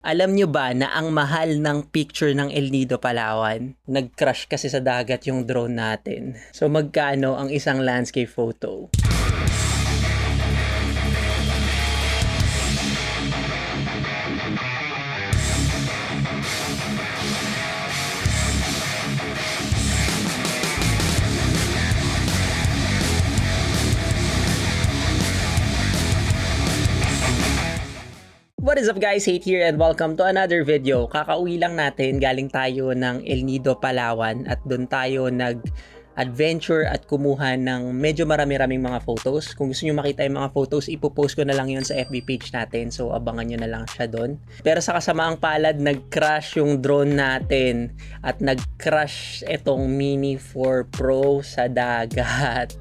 Alam nyo ba na ang mahal ng picture ng El Nido Palawan? Nag-crash kasi sa dagat yung drone natin. So magkano ang isang landscape photo? What is up guys, Hate here and welcome to another video. Kakauwi lang natin, galing tayo ng El Nido Palawan at doon tayo nag-adventure at kumuha ng medyo marami-raming mga photos. Kung gusto nyo makita yung mga photos, ipopost ko na lang yun sa FB page natin. So abangan nyo na lang siya doon. Pero sa kasamaang palad, nag-crash yung drone natin at nag-crash itong Mini 4 Pro sa dagat.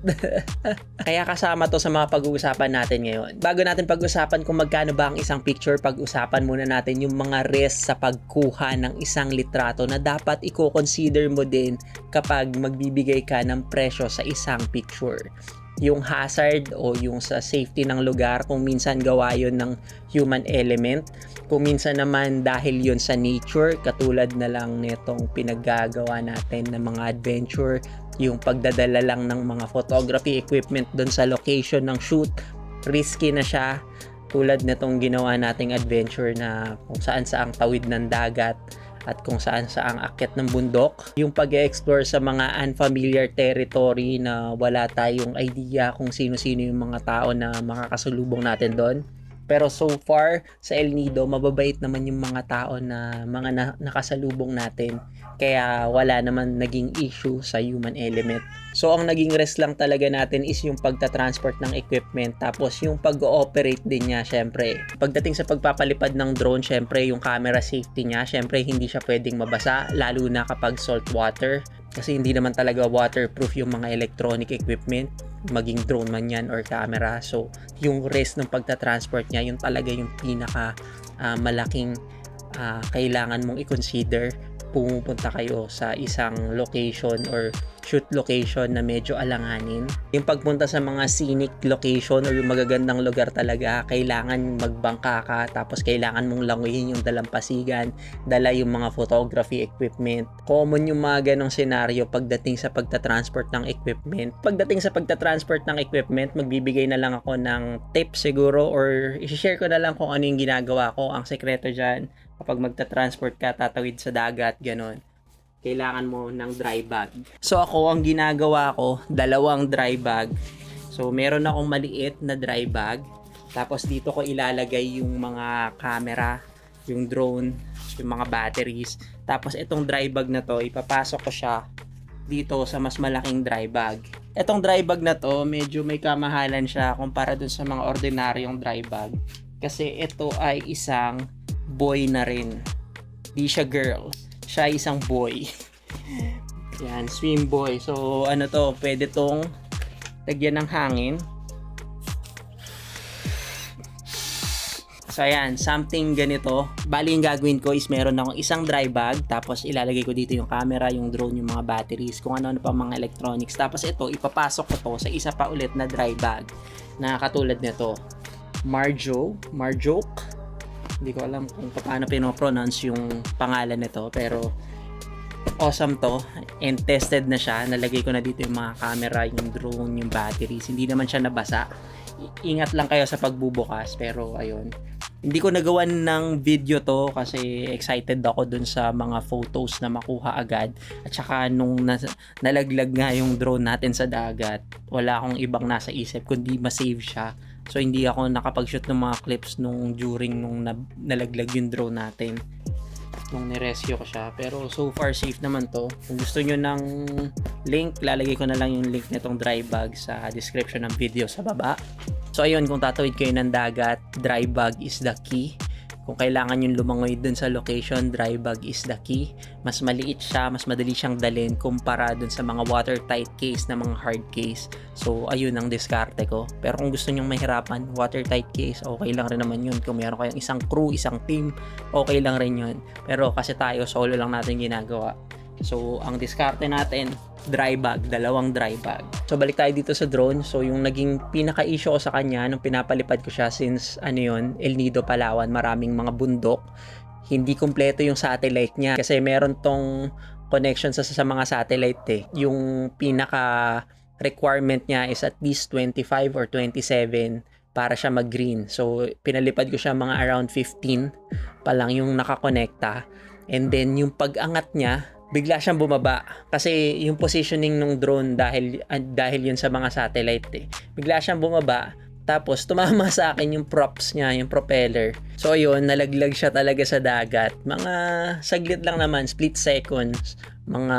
Kaya kasama to sa mga pag-uusapan natin ngayon. Bago natin pag-usapan kung magkano ba ang isang picture, pag-usapan muna natin yung mga risk sa pagkuha ng isang litrato na dapat i-consider mo din kapag magbibigay ka ng presyo sa isang picture. Yung hazard o yung sa safety ng lugar, kung minsan gawa yun ng human element, kung minsan naman dahil yun sa nature, katulad na lang nitong pinaggagawa natin ng mga adventure, yung pagdadala lang ng mga photography equipment doon sa location ng shoot, risky na siya, tulad nitong ginawa nating adventure na kung saan saang tawid ng dagat at kung saan saang akyat ng bundok, yung pag-explore sa mga unfamiliar territory na wala tayong idea kung sino-sino yung mga tao na makakasalubong natin doon. Pero so far sa El Nido, mababait naman yung mga tao na mga nakasalubong natin. Kaya wala naman naging issue sa human element. So ang naging risk lang talaga natin is yung pagta-transport ng equipment, tapos yung pag-ooperate din niya syempre. Pagdating sa pagpapalipad ng drone, syempre yung camera safety niya, syempre hindi siya pwedeng mabasa, lalo na kapag salt water. Kasi hindi naman talaga waterproof yung mga electronic equipment, maging drone man yan or camera. So yung risk ng pagta-transport niya, yun talaga yung pinaka malaking kailangan mong i-consider. Pumupunta kayo sa isang location or shoot location na medyo alanganin. Yung pagpunta sa mga scenic location or yung magagandang lugar talaga, kailangan magbangka ka, tapos kailangan mong languyin yung dalampasigan, dala yung mga photography equipment. Common yung mga ganong senaryo pagdating sa pagta-transport ng equipment. Pagdating sa pagta-transport ng equipment, magbibigay na lang ako ng tips siguro, or i-share ko na lang kung ano yung ginagawa ko. Ang sekreto dyan, kapag magta-transport ka, tatawid sa dagat, ganon, kailangan mo ng dry bag. So ako, ang ginagawa ko, dalawang dry bag. So meron akong maliit na dry bag, tapos dito ko ilalagay yung mga camera, yung drone, yung mga batteries. Tapos itong dry bag na to, ipapasok ko siya dito sa mas malaking dry bag. Itong dry bag na to, medyo may kamahalan siya kumpara dun sa mga ordinaryong dry bag. Kasi ito ay isang boy na rin. Di siya girl. Siya isang boy. Yan, swim boy. So, ano to, pwede tong lagyan ng hangin. So, ayan, something ganito. Bali, yung gagawin ko is meron akong isang dry bag, tapos ilalagay ko dito yung camera, yung drone, yung mga batteries, kung ano-ano pa mga electronics. Tapos ito, ipapasok ko to sa isa pa ulit na dry bag na katulad nito. Marjoke. Hindi ko alam kung paano pinopronounce yung pangalan nito, pero awesome to and tested na siya. Nalagay ko na dito yung mga camera, yung drone, yung batteries. Hindi naman siya nabasa. Ingat lang kayo sa pagbubukas, pero ayun. Hindi ko nagawan ng video to kasi excited ako dun sa mga photos na makuha agad. At saka nung nalaglag nga yung drone natin sa dagat, wala akong ibang nasa isip kundi ma-save siya. So hindi ako nakapag-shoot ng mga clips during nung nalaglag yung drone natin, nung nirescue ko siya. Pero so far safe naman to. Kung gusto nyo ng link, lalagay ko na lang yung link nitong dry bag sa description ng video sa baba. So ayun, kung tatawid kayo ng dagat, dry bag is the key. Kung kailangan yung lumangoy dun sa location, dry bag is the key. Mas maliit siya, mas madali siyang dalhin kumpara dun sa mga watertight case na mga hard case. So ayun ang diskarte ko. Pero kung gusto nyong mahirapan, watertight case, okay lang rin naman yun. Kung meron kayong isang crew, isang team, okay lang rin yun. Pero kasi tayo, solo lang natin ginagawa. So ang diskarte natin, dry bag, dalawang dry bag. So balik tayo dito sa drone. So yung naging pinaka-issue ko sa kanya nung pinapalipad ko siya, since El Nido Palawan, maraming mga bundok, hindi kumpleto yung satellite niya kasi meron tong connection sa mga satellite eh. Yung pinaka requirement niya is at least 25 or 27 para siya mag-green. So, pinalipad ko siya mga around 15 pa lang yung nakakonekta. And then, yung pag-angat niya, bigla siyang bumaba. Kasi yung positioning ng drone dahil yun sa mga satellite eh. Bigla siyang bumaba. Tapos, tumama sa akin yung props niya, yung propeller. So, yun, nalaglag siya talaga sa dagat. Mga saglit lang naman, split seconds. Mga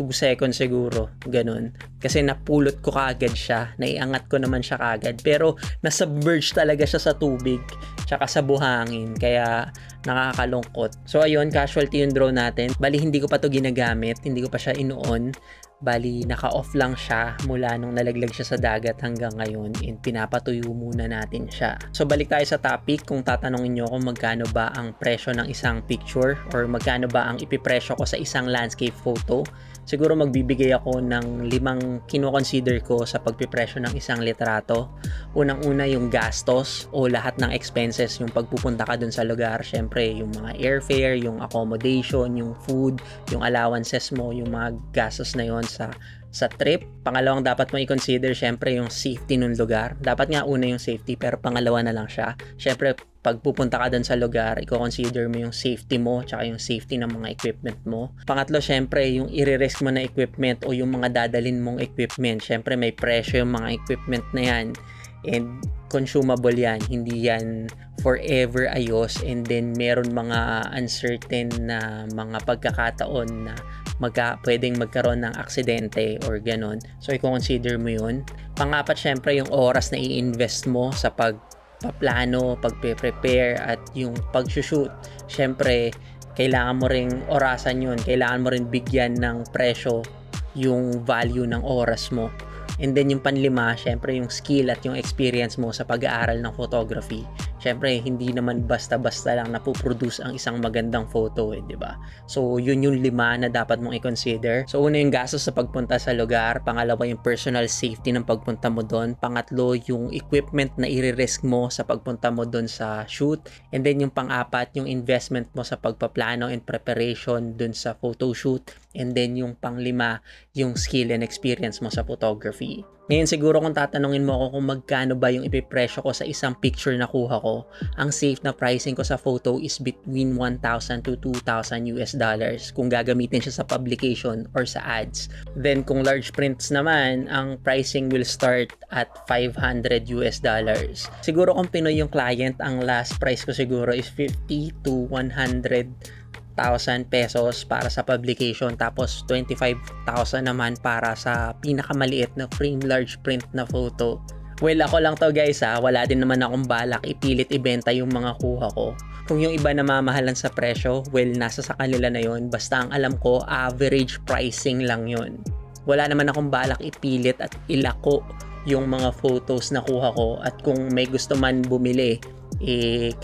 2 seconds siguro, ganun. Kasi napulot ko kagad siya, naiangat ko naman siya kagad. Pero nasubmerge talaga siya sa tubig, tsaka sa buhangin, kaya nakakalungkot. So ayun, casualty yung drone natin. Bali hindi ko pa to ginagamit, hindi ko pa siya inuon. Bali naka-off lang siya mula nung nalaglag siya sa dagat hanggang ngayon, and pinapatuyo muna natin siya. So balik tayo sa topic, kung tatanungin nyo kung magkano ba ang presyo ng isang picture or magkano ba ang ipipresyo ko sa isang landscape photo, siguro magbibigay ako ng 5 kino-consider ko sa pagpipresyo ng isang litrato. Unang-una yung gastos o lahat ng expenses, yung pagpupunta ka dun sa lugar. Syempre yung mga airfare, yung accommodation, yung food, yung allowances mo, yung mga gastos na yon sa trip. Pangalawang dapat mo i-consider syempre yung safety ng lugar. Dapat nga una yung safety, pero pangalawa na lang siya. Syempre pag pupunta ka dun sa lugar, i-consider mo yung safety mo tsaka yung safety ng mga equipment mo. Pangatlo, syempre yung i-risk mo na equipment o yung mga dadalin mong equipment. Syempre may presyo yung mga equipment na yan, and consumable yan, hindi yan forever ayos, and then meron mga uncertain na mga pagkakataon na pwedeng magkaroon ng aksidente or ganon. So i-consider mo yun. Pangapat, syempre yung oras na i-invest mo sa pagpaplano, pagpe-prepare at yung pag-shoot. Syempre kailangan mo ring orasan yun, kailangan mo rin bigyan ng presyo yung value ng oras mo. And then yung panlima, syempre yung skill at yung experience mo sa pag-aaral ng photography. Syempre hindi naman basta-basta lang napoproduce ang isang magandang photo di ba? So yun yung 5 na dapat mong i-consider. So una yung gastos sa pagpunta sa lugar, pangalawa yung personal safety ng pagpunta mo doon, pangatlo yung equipment na i-risk mo sa pagpunta mo doon sa shoot, and then yung pang-apat yung investment mo sa pagpaplano and preparation doon sa photo shoot, and then yung pang-5 yung skill and experience mo sa photography. Ngayon siguro kung tatanungin mo ako kung magkano ba yung ipipresyo ko sa isang picture na kuha ko, ang safe na pricing ko sa photo is between $1,000 to $2,000 kung gagamitin siya sa publication or sa ads. Then kung large prints naman, ang pricing will start at $500 Siguro kung Pinoy yung client, ang last price ko siguro is 50 to 100,000 pesos para sa publication, tapos 25,000 naman para sa pinakamaliit na frame large print na photo. Well, ako lang to guys wala din naman akong balak ipilit ibenta yung mga kuha ko. Kung yung iba namamahalan sa presyo, well, nasa sa kanila na yon. Basta ang alam ko, average pricing lang yon. Wala naman akong balak ipilit at ilako yung mga photos na kuha ko, at kung may gusto man bumili,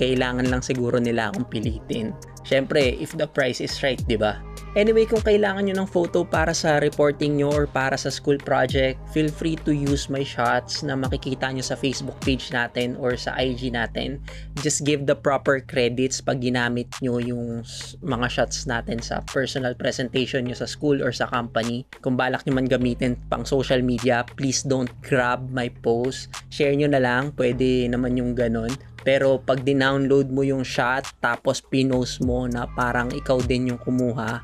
kailangan lang siguro nila akong pilitin. Syempre, if the price is right, di ba? Anyway, kung kailangan nyo ng photo para sa reporting nyo or para sa school project, feel free to use my shots na makikita nyo sa Facebook page natin or sa IG natin. Just give the proper credits pag ginamit nyo yung mga shots natin sa personal presentation nyo sa school or sa company. Kung balak nyo man gamitin pang social media, please don't grab my post. Share nyo na lang, pwede naman yung ganon. Pero pag dinownload mo yung shot tapos pinost mo na parang ikaw din yung kumuha,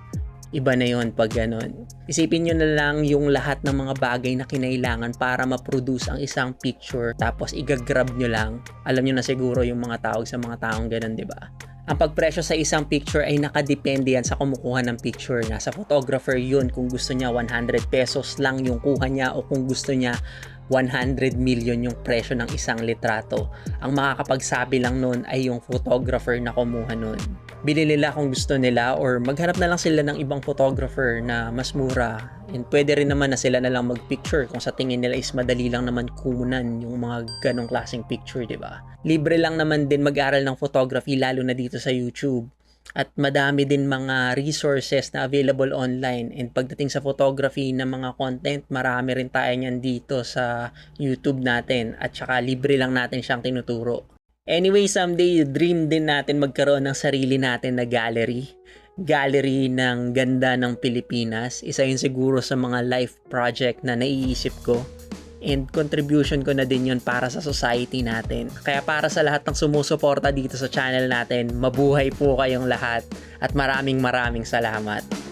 iba na yon pag ganon. Isipin nyo na lang yung lahat ng mga bagay na kinailangan para ma-produce ang isang picture, tapos i-grab nyo lang. Alam nyo na siguro yung mga tawag sa mga taong ganon, di ba? Ang pagpresyo sa isang picture ay nakadepende yan sa kumukuha ng picture. Nasa photographer yun kung gusto niya 100 pesos lang yung kuha niya, o kung gusto niya 100 million yung presyo ng isang litrato. Ang makakapagsabi lang nun ay yung photographer na kumuha nun. Bili nila kung gusto nila, or maghanap na lang sila ng ibang photographer na mas mura. And pwede rin naman na sila na lang magpicture kung sa tingin nila is madali lang naman kunan yung mga ganong klaseng picture, di ba? Libre lang naman din mag-aral ng photography, lalo na dito sa YouTube. At madami din mga resources na available online, and pagdating sa photography na mga content, marami rin tayo niyan dito sa YouTube natin, at saka libre lang natin siyang tinuturo. Anyway, someday dream din natin magkaroon ng sarili natin na gallery. Gallery ng ganda ng Pilipinas. Isa yun siguro sa mga life project na naiisip ko. And contribution ko na din yun para sa society natin. Kaya para sa lahat ng sumusuporta dito sa channel natin, mabuhay po kayong lahat at maraming salamat.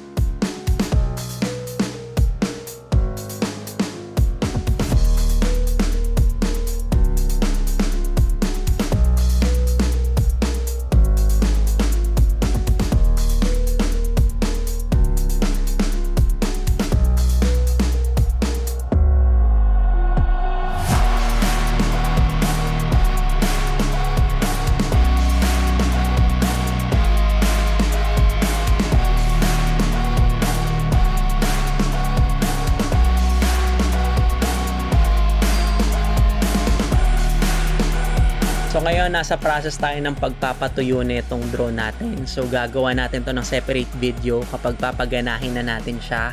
So ngayon, nasa process tayo ng pagpapatuyo nitong drone natin. So gagawa natin to ng separate video kapag papaganahin na natin siya.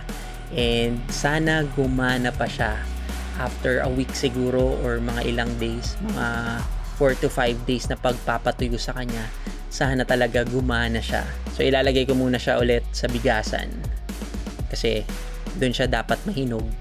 And sana gumana pa siya after a week siguro or mga ilang days, mga 4 to 5 days na pagpapatuyo sa kanya. Sana talaga gumana siya. So ilalagay ko muna siya ulit sa bigasan kasi doon siya dapat mahinog.